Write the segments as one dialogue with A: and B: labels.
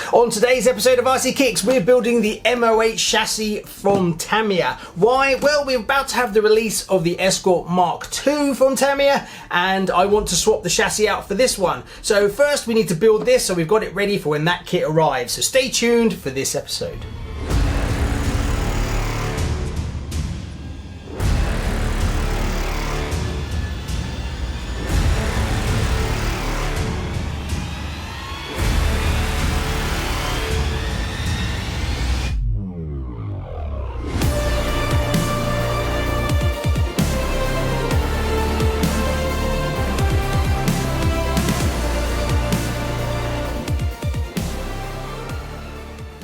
A: On today's episode of RC Kicks, we're building the M-08 chassis from Tamiya. Why? Well, we're about to have the release of the Escort Mk2 from Tamiya, and I want to swap the chassis out for this one. So first we need to build this so we've got it ready for when that kit arrives. So stay tuned for this episode.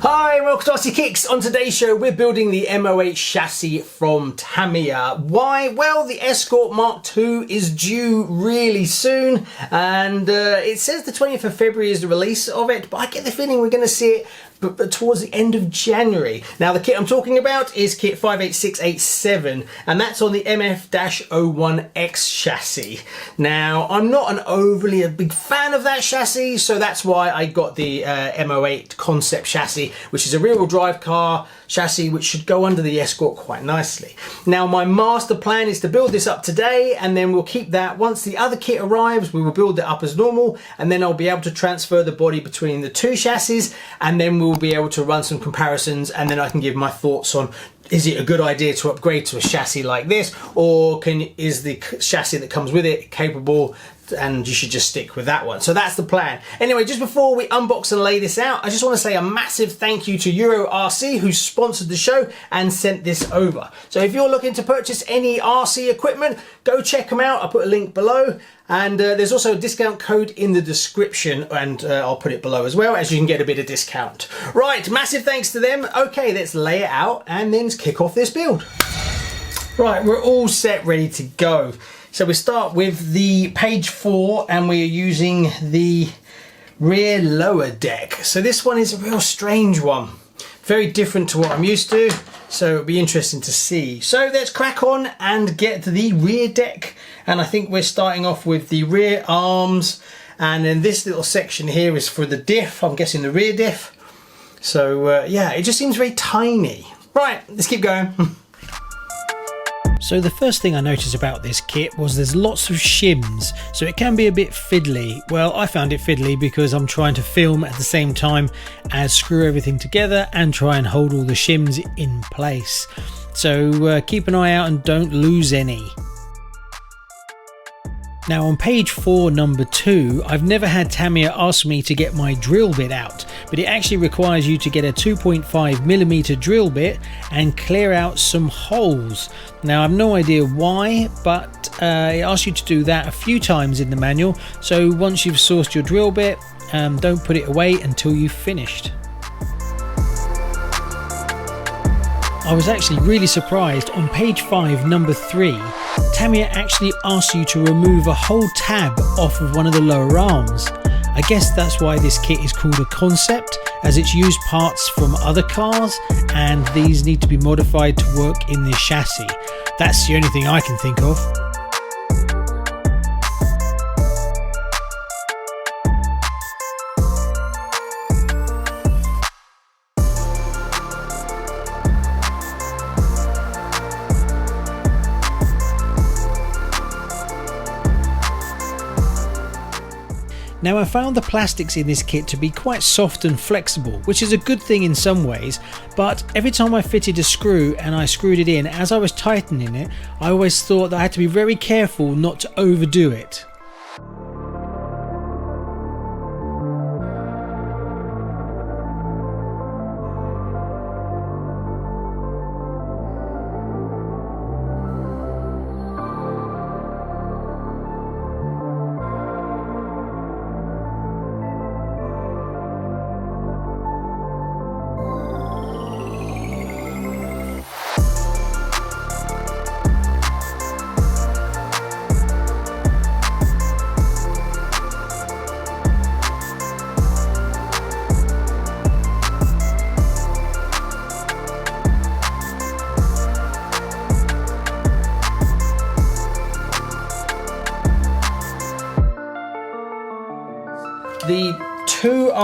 A: Hi, welcome to RC Kicks. On today's show, we're building the M-08 chassis from Tamiya. Why? Well, the Escort Mk2 is due really soon, and it says the 20th of February is the release of it, but I get the feeling we're going to see it but towards the end of January. Now, the kit I'm talking about is kit 58687, and that's on the MF-01X chassis. Now, I'm not a big fan of that chassis, so that's why I got the M-08 Concept chassis, which is a rear-wheel drive car chassis which should go under the Escort quite nicely. Now, my master plan is to build this up today, and then we'll keep that. Once the other kit arrives, we will build it up as normal, and then I'll be able to transfer the body between the two chassis, and then we'll be able to run some comparisons, and then I can give my thoughts on, is it a good idea to upgrade to a chassis like this, or is the chassis that comes with it capable and you should just stick with that one. So that's the plan. Anyway, just before we unbox and lay this out, I just want to say a massive thank you to EuroRC, who sponsored the show and sent this over. So if you're looking to purchase any RC equipment, go check them out. I'll put a link below, and there's also a discount code in the description, and I'll put it below as well, as you can get a bit of discount. Right, massive thanks to them. Okay, let's lay it out and then kick off this build. Right, we're all set, ready to go. So we start with the page 4, and we are using the rear lower deck. So this one is a real strange one, very different to what I'm used to, so it'll be interesting to see. So let's crack on and get the rear deck, and I think we're starting off with the rear arms, and then this little section here is for the diff, I'm guessing the rear diff. So yeah, it just seems very tiny. Right, let's keep going.
B: So the first thing I noticed about this kit was there's lots of shims, so it can be a bit fiddly. Well, I found it fiddly because I'm trying to film at the same time as screw everything together and try and hold all the shims in place. So keep an eye out and don't lose any. Now on page 4, number 2, I've never had Tamiya ask me to get my drill bit out, but it actually requires you to get a 2.5mm drill bit and clear out some holes. Now I've no idea why, but it asks you to do that a few times in the manual, so once you've sourced your drill bit, don't put it away until you've finished. I was actually really surprised on page 5, number 3, Tamiya actually asks you to remove a whole tab off of one of the lower arms. I guess that's why this kit is called a concept, as it's used parts from other cars, and these need to be modified to work in this chassis. That's the only thing I can think of. Now I found the plastics in this kit to be quite soft and flexible, which is a good thing in some ways, but every time I fitted a screw and I screwed it in, as I was tightening it, I always thought that I had to be very careful not to overdo it.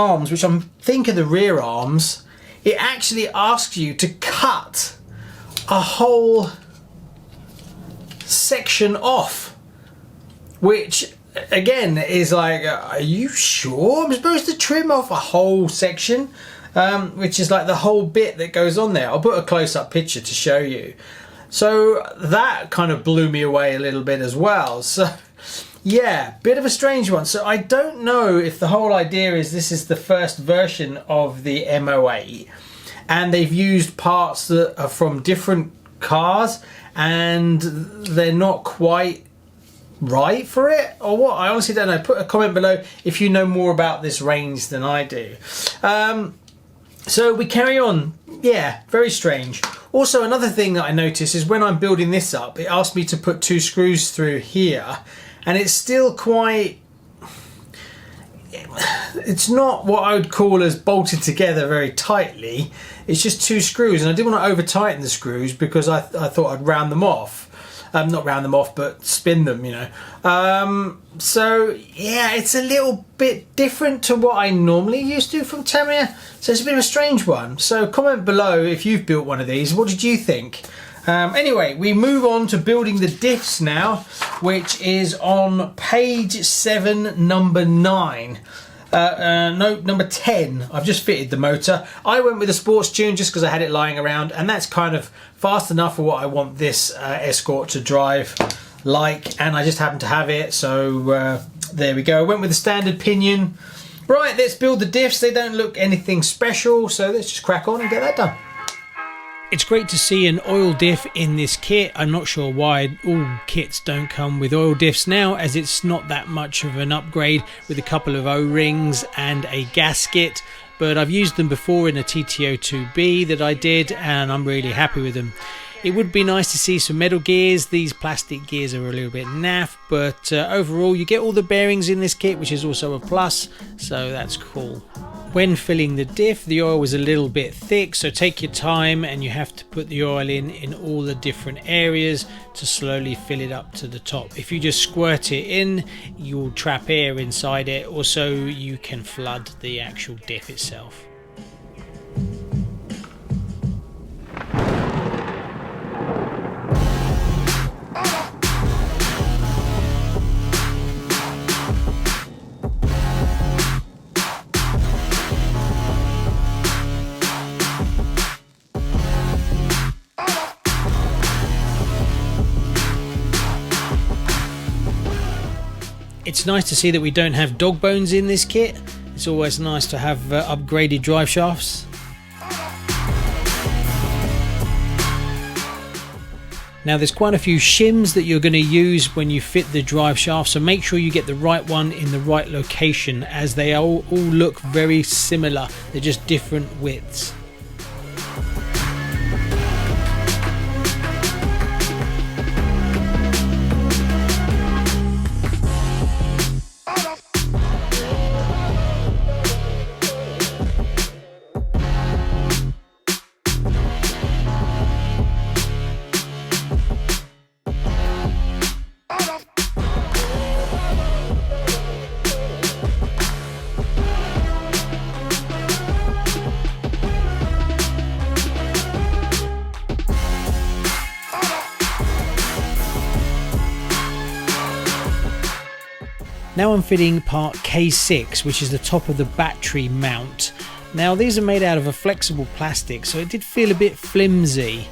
A: arms, which I think are the rear arms, it actually asks you to cut a whole section off, which again is like, are you sure I'm supposed to trim off a whole section? Which is like the whole bit that goes on there. I'll put a close-up picture to show you. So that kind of blew me away a little bit as well. So yeah, bit of a strange one. So I don't know if the whole idea is this is the first version of the M-08 and they've used parts that are from different cars and they're not quite right for it, or what? I honestly don't know. Put a comment below if you know more about this range than I do. So we carry on. Yeah, very strange. Also, another thing that I noticed is when I'm building this up, it asked me to put 2 screws through here, and it's still quite, it's not what I would call as bolted together very tightly. It's just 2 screws, and I didn't want to over tighten the screws because I thought I'd round them off. Not round them off, but spin them, you know. So yeah, it's a little bit different to what I normally used to from Tamiya. So it's a bit of a strange one. So comment below if you've built one of these. What did you think? Anyway, we move on to building the diffs now, which is on page 7, number 9. No, number 10. I've just fitted the motor. I went with a sports tune just because I had it lying around, and that's kind of fast enough for what I want this Escort to drive like, and I just happen to have it, so there we go. I went with the standard pinion. Right, let's build the diffs. They don't look anything special, so let's just crack on and get that done.
B: It's great to see an oil diff in this kit. I'm not sure why all kits don't come with oil diffs now, as it's not that much of an upgrade with a couple of O-rings and a gasket, but I've used them before in a TTO2B that I did and I'm really happy with them. It would be nice to see some metal gears. These plastic gears are a little bit naff, but overall you get all the bearings in this kit, which is also a plus, so that's cool. When filling the diff, the oil was a little bit thick, so take your time and you have to put the oil in all the different areas to slowly fill it up to the top. If you just squirt it in, you'll trap air inside it. Also, you can flood the actual diff itself. It's nice to see that we don't have dog bones in this kit. It's always nice to have upgraded drive shafts. Now there's quite a few shims that you're going to use when you fit the drive shaft, so make sure you get the right one in the right location, as they all look very similar. They're just different widths. Now I'm fitting part K6, which is the top of the battery mount. Now these are made out of a flexible plastic, so it did feel a bit flimsy.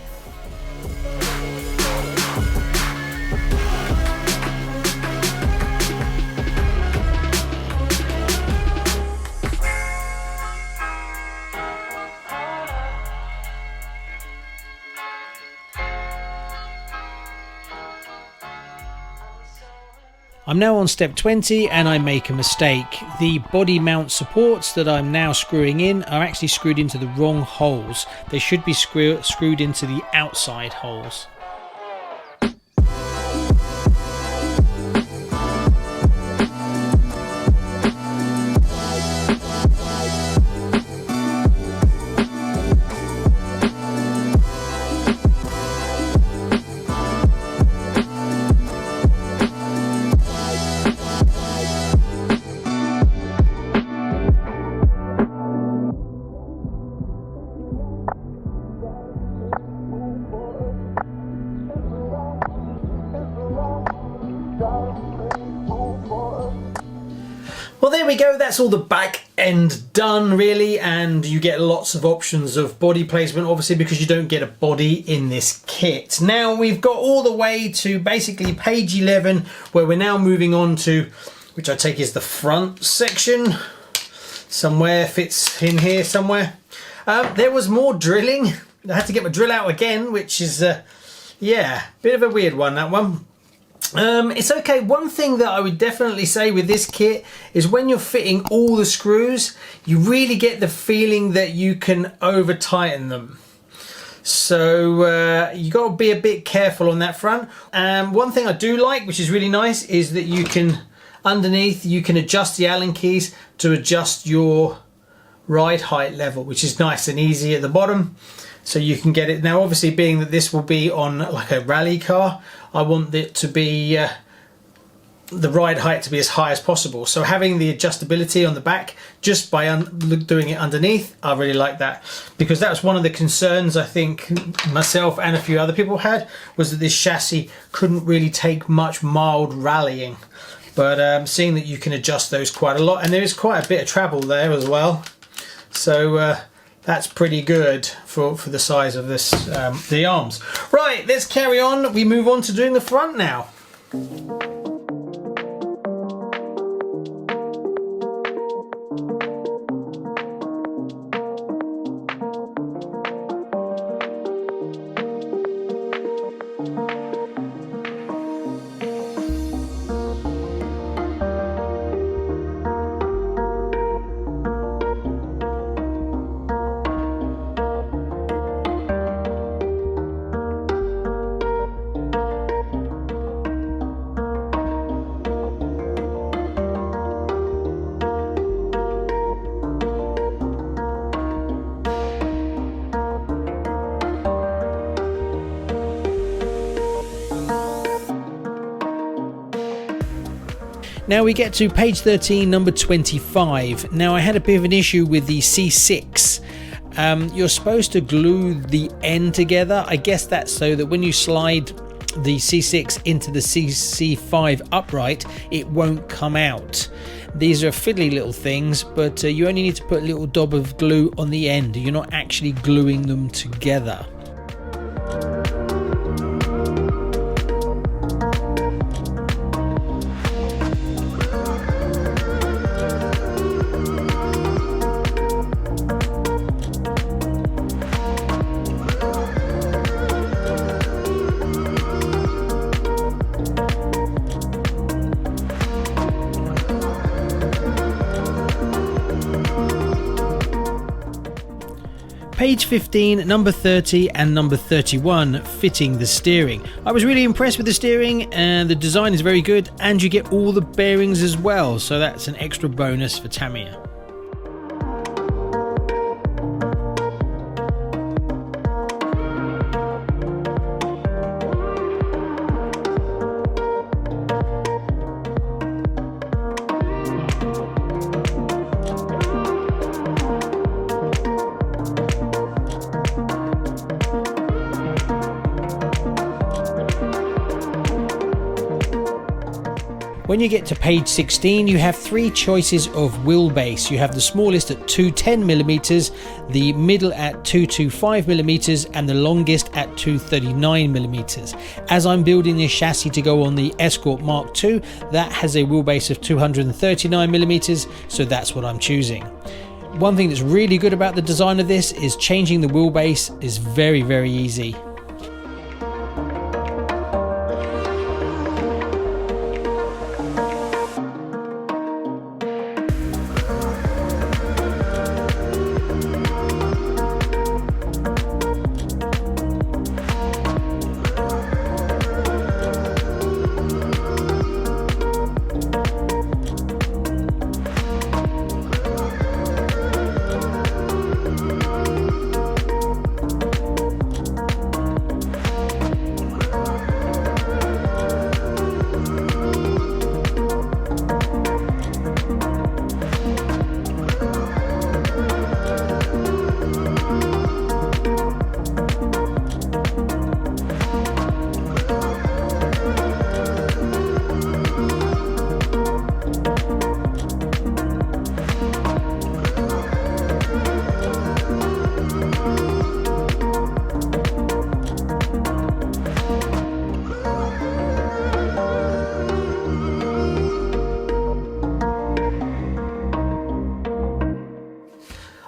B: I'm now on step 20 and I make a mistake. The body mount supports that I'm now screwing in are actually screwed into the wrong holes. They should be screwed into the outside holes.
A: we go, that's all the back end done really, and you get lots of options of body placement obviously because you don't get a body in this kit. Now we've got all the way to basically page 11 where we're now moving on to, which I take is the front section. Somewhere fits in here somewhere. There was more drilling. I had to get my drill out again, which is yeah, bit of a weird one, that one. It's okay. One thing that I would definitely say with this kit is when you're fitting all the screws, you really get the feeling that you can over tighten them. So you got to be a bit careful on that front. One thing I do like, which is really nice, is that you can, underneath, you can adjust the Allen keys to adjust your ride height level, which is nice and easy at the bottom. So you can get it. Now obviously being that this will be on like a rally car, I want it to be the ride height to be as high as possible. So having the adjustability on the back just by doing it underneath, I really like that, because that was one of the concerns I think myself and a few other people had, was that this chassis couldn't really take much mild rallying. But seeing that you can adjust those quite a lot, and there is quite a bit of travel there as well. So that's pretty good for the size of this, the arms. Right, let's carry on. We move on to doing the front now.
B: Now we get to page 13, number 25. Now I had a bit of an issue with the C6. You're supposed to glue the end together. I guess that's so that when you slide the C6 into the C5 upright, it won't come out. These are fiddly little things, but you only need to put a little dab of glue on the end. You're not actually gluing them together. Page 15, number 30 and number 31, fitting the steering. I was really impressed with the steering, and the design is very good, and you get all the bearings as well, so that's an extra bonus for Tamiya. When you get to page 16, you have three choices of wheelbase. You have the smallest at 210mm, the middle at 225mm, and the longest at 239mm. As I'm building this chassis to go on the Escort Mk2, that has a wheelbase of 239mm, so that's what I'm choosing. One thing that's really good about the design of this is changing the wheelbase is very, very easy.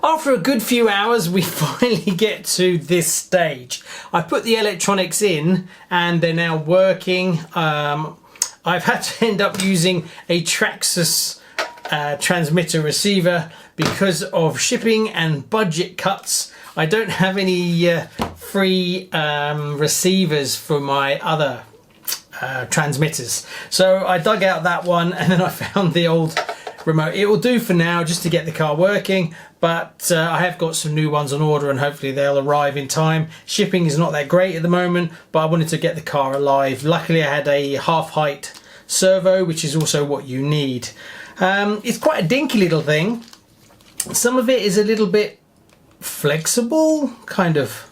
A: After a good few hours, we finally get to this stage. I put the electronics in and they're now working. I've had to end up using a Traxxas transmitter receiver because of shipping and budget cuts. I don't have any free receivers for my other transmitters. So I dug out that one and then I found the old remote. It will do for now just to get the car working, but I have got some new ones on order and hopefully they'll arrive in time. Shipping is not that great at the moment, but I wanted to get the car alive. Luckily I had a half height servo, which is also what you need. It's quite a dinky little thing. Some of it is a little bit flexible, kind of.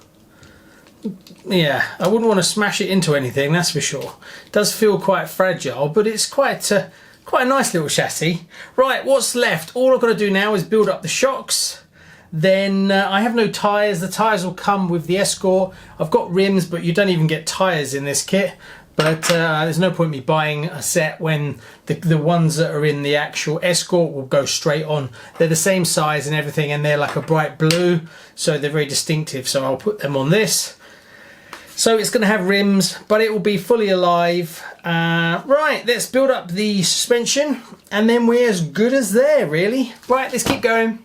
A: Yeah, I wouldn't want to smash it into anything, that's for sure. It does feel quite fragile, but it's quite a nice little chassis. Right, what's left? All I've got to do now is build up the shocks. Then I have no tyres. The tyres will come with the Escort. I've got rims, but you don't even get tyres in this kit. But there's no point me buying a set when the ones that are in the actual Escort will go straight on. They're the same size and everything, and they're like a bright blue, so they're very distinctive. So I'll put them on this. So it's going to have rims, but it will be fully alive. Right, let's build up the suspension, and then we're as good as there, really. Right, let's keep going.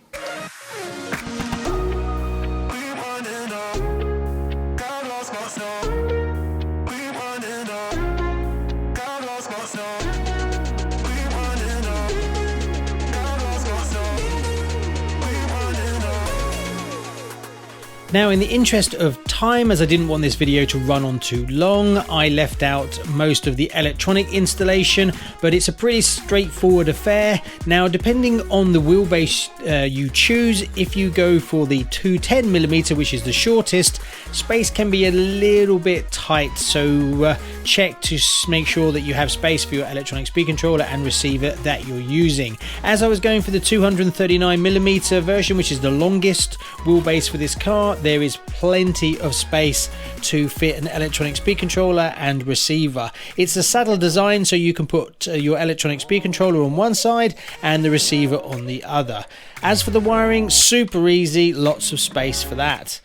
B: Now, in the interest of time, as I didn't want this video to run on too long, I left out most of the electronic installation, but it's a pretty straightforward affair. Now, depending on the wheelbase you choose, if you go for the 210mm, which is the shortest, space can be a little bit tight, so check to make sure that you have space for your electronic speed controller and receiver that you're using. As I was going for the 239mm version, which is the longest wheelbase for this car, there is plenty of space to fit an electronic speed controller and receiver. It's a saddle design, so you can put your electronic speed controller on one side and the receiver on the other. As for the wiring, super easy, lots of space for that.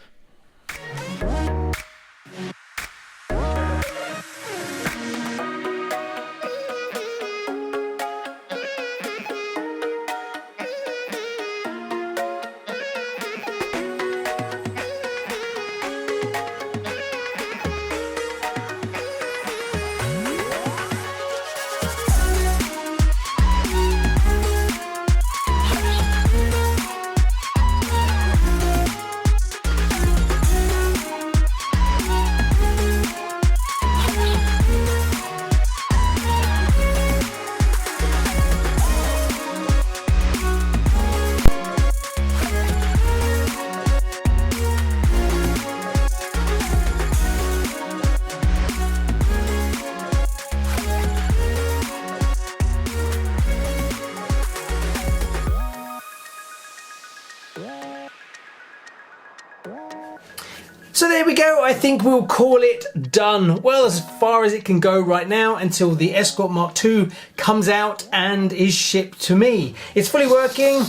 A: So there we go, I think we'll call it done. Well, as far as it can go right now until the Escort Mk2 comes out and is shipped to me. It's fully working.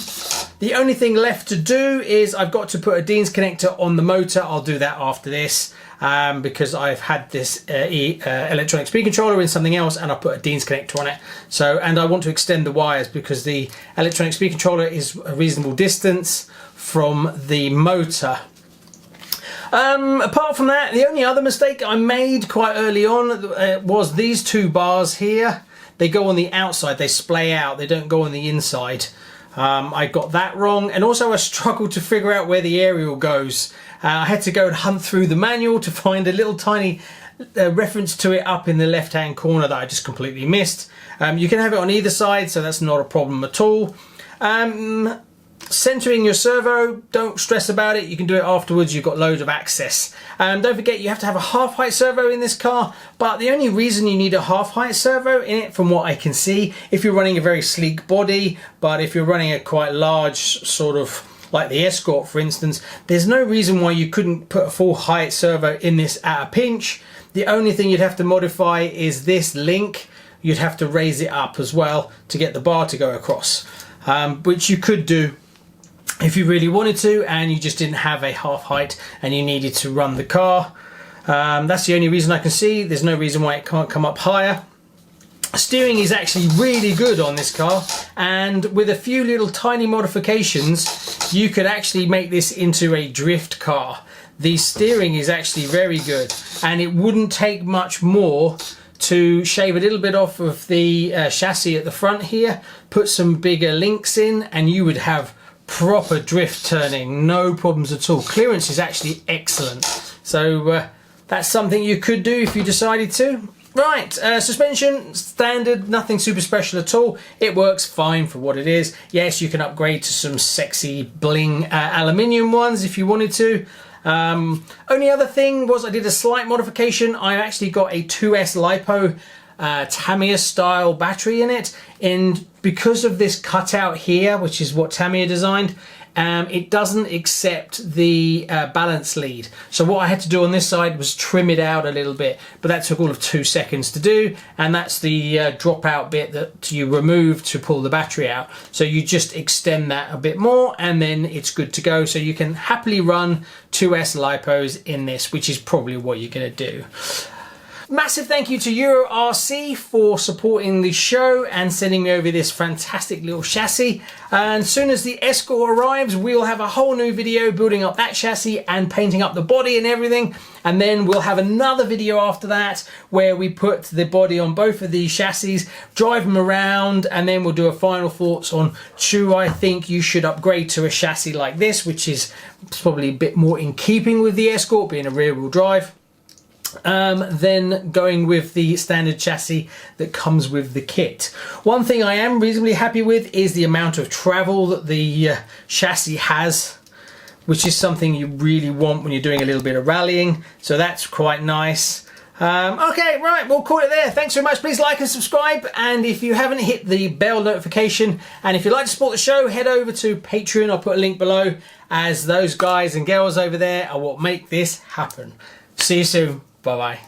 A: The only thing left to do is I've got to put a Dean's connector on the motor. I'll do that after this because I've had this electronic speed controller in something else and I put a Dean's connector on it. So, and I want to extend the wires because the electronic speed controller is a reasonable distance from the motor. Apart from that, the only other mistake I made quite early on was these two bars here. They go on the outside, they splay out, they don't go on the inside. I got that wrong, and also I struggled to figure out where the aerial goes. I had to go and hunt through the manual to find a little tiny reference to it up in the left hand corner that I just completely missed. You can have it on either side, so that's not a problem at all. Centering your servo, don't stress about it, you can do it afterwards, you've got loads of access. Don't forget you have to have a half height servo in this car, but the only reason you need a half height servo in it, from what I can see, if you're running a very sleek body, but if you're running a quite large sort of like the Escort for instance, there's no reason why you couldn't put a full height servo in this at a pinch. The only thing you'd have to modify is this link. You'd have to raise it up as well to get the bar to go across, which you could do. if you really wanted to and you just didn't have a half height and you needed to run the car. That's the only reason I can see. There's no reason why it can't come up higher. Steering is actually really good on this car, and with a few little tiny modifications you could actually make this into a drift car. The steering is actually very good, and it wouldn't take much more to shave a little bit off of the chassis at the front here, put some bigger links in, and you would have proper drift turning, no problems at all. Clearance is actually excellent, so that's something you could do if you decided to. Right, suspension, standard, nothing super special at all. It works fine for what it is. Yes, you can upgrade to some sexy bling aluminium ones if you wanted to. Only other thing was I did a slight modification. I actually got a 2S LiPo Tamiya style battery in it, and because of this cutout here, which is what Tamiya designed, it doesn't accept the balance lead. So what I had to do on this side was trim it out a little bit, but that took all of 2 seconds to do, and that's the dropout bit that you remove to pull the battery out. So you just extend that a bit more and then it's good to go. So you can happily run 2S LiPos in this, which is probably what you're going to do. Massive thank you to EuroRC for supporting the show and sending me over this fantastic little chassis. And as soon as the Escort arrives, we'll have a whole new video building up that chassis and painting up the body and everything. And then we'll have another video after that where we put the body on both of these chassis, drive them around, and then we'll do a final thoughts on do I think you should upgrade to a chassis like this, which is probably a bit more in keeping with the Escort being a rear wheel drive. Then going with the standard chassis that comes with the kit. One thing I am reasonably happy with is the amount of travel that the chassis has, which is something you really want when you're doing a little bit of rallying, so that's quite nice. Okay, right, we'll call it there. Thanks very much. Please like and subscribe, and if you haven't, hit the bell notification, and if you'd like to support the show, head over to Patreon. I'll put a link below, as those guys and girls over there are what make this happen. See you soon. Bye-bye.